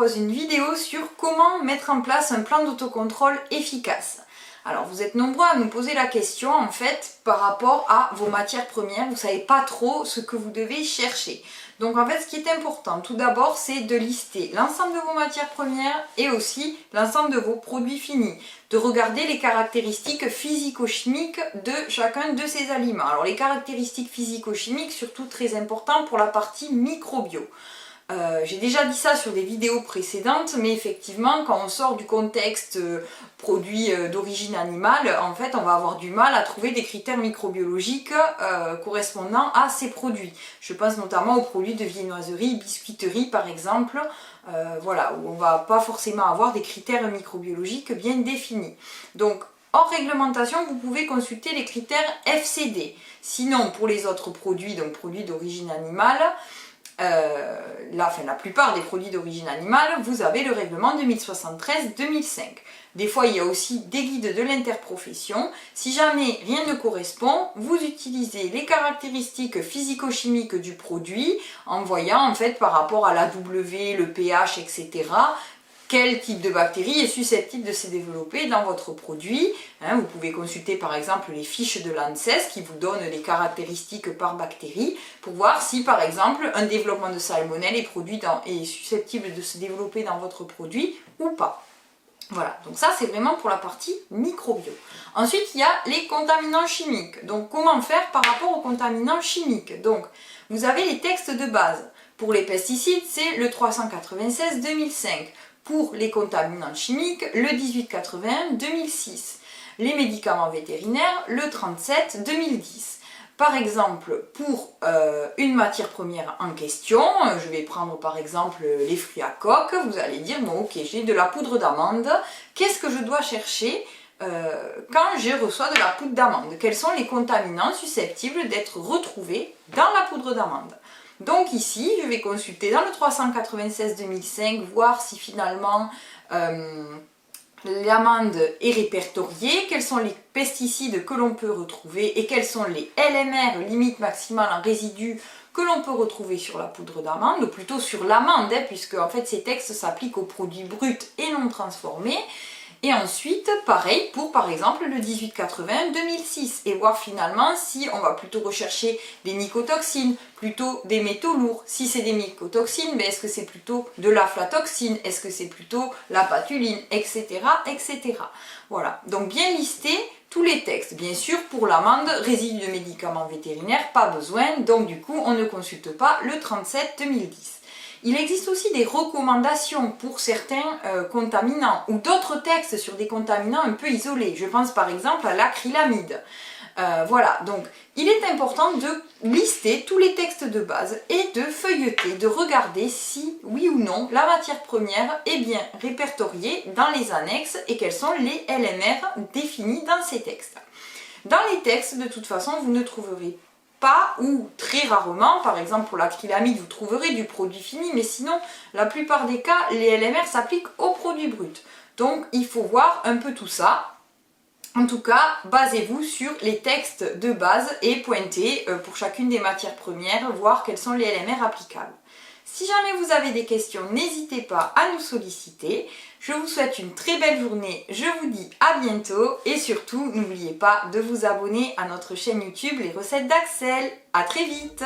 propose une vidéo sur comment mettre en place un plan d'autocontrôle efficace. Alors vous êtes nombreux à nous poser la question en fait par rapport à vos matières premières, vous ne savez pas trop ce que vous devez chercher. Donc en fait ce qui est important tout d'abord c'est de lister l'ensemble de vos matières premières et aussi l'ensemble de vos produits finis. De regarder les caractéristiques physico-chimiques de chacun de ces aliments. Alors les caractéristiques physico-chimiques surtout très importantes pour la partie microbio. J'ai déjà dit ça sur des vidéos précédentes, mais effectivement quand on sort du contexte produit d'origine animale, en fait on va avoir du mal à trouver des critères microbiologiques correspondant à ces produits. Je pense notamment aux produits de viennoiserie, biscuiterie par exemple, voilà, où on va pas forcément avoir des critères microbiologiques bien définis. Donc hors réglementation, vous pouvez consulter les critères FCD. Sinon pour les autres produits, donc produits d'origine animale, la plupart des produits d'origine animale, vous avez le règlement 2073-2005. Des fois, il y a aussi des guides de l'interprofession. Si jamais rien ne correspond, vous utilisez les caractéristiques physico-chimiques du produit en voyant en fait par rapport à l'AW, le pH, etc. quel type de bactérie est susceptible de se développer dans votre produit. Vous pouvez consulter par exemple les fiches de l'ANSES qui vous donnent les caractéristiques par bactérie pour voir si par exemple un développement de salmonelle est susceptible de se développer dans votre produit ou pas. Voilà, donc ça c'est vraiment pour la partie microbio. Ensuite il y a les contaminants chimiques. Donc comment faire par rapport aux contaminants chimiques? Donc vous avez les textes de base. Pour les pesticides c'est le 396-2005. Pour les contaminants chimiques, le 1881-2006. Les médicaments vétérinaires, le 37-2010. Par exemple, pour une matière première en question, je vais prendre par exemple les fruits à coque, vous allez dire, bon ok, j'ai de la poudre d'amande, qu'est-ce que je dois chercher quand je reçois de la poudre d'amande? Quels sont les contaminants susceptibles d'être retrouvés dans la poudre d'amande? Donc ici, je vais consulter dans le 396-2005, voir si finalement l'amande est répertoriée, quels sont les pesticides que l'on peut retrouver et quels sont les LMR, limite maximale en résidus, que l'on peut retrouver sur la poudre d'amande, ou plutôt sur l'amande, puisque en fait ces textes s'appliquent aux produits bruts et non transformés. Et ensuite, pareil pour par exemple le 1881-2006 et voir finalement si on va plutôt rechercher des mycotoxines, plutôt des métaux lourds. Si c'est des mycotoxines, mais est-ce que c'est plutôt de l'aflatoxine, est-ce que c'est plutôt la patuline, etc., etc. Voilà, donc bien lister tous les textes. Bien sûr, pour l'amande, résidus de médicaments vétérinaires, pas besoin, donc du coup on ne consulte pas le 37-2010. Il existe aussi des recommandations pour certains contaminants ou d'autres textes sur des contaminants un peu isolés. Je pense par exemple à l'acrylamide. Voilà, donc il est important de lister tous les textes de base et de feuilleter, de regarder si, oui ou non, la matière première est bien répertoriée dans les annexes et quels sont les LMR définis dans ces textes. Dans les textes, de toute façon, vous ne trouverez pas ou très rarement, par exemple pour l'acrylamide vous trouverez du produit fini, mais sinon la plupart des cas les LMR s'appliquent aux produits bruts. Donc il faut voir un peu tout ça. En tout cas, basez-vous sur les textes de base et pointez pour chacune des matières premières, voir quels sont les LMR applicables. Si jamais vous avez des questions, n'hésitez pas à nous solliciter. Je vous souhaite une très belle journée, je vous dis à bientôt et surtout n'oubliez pas de vous abonner à notre chaîne YouTube Les Recettes d'Axel. À très vite!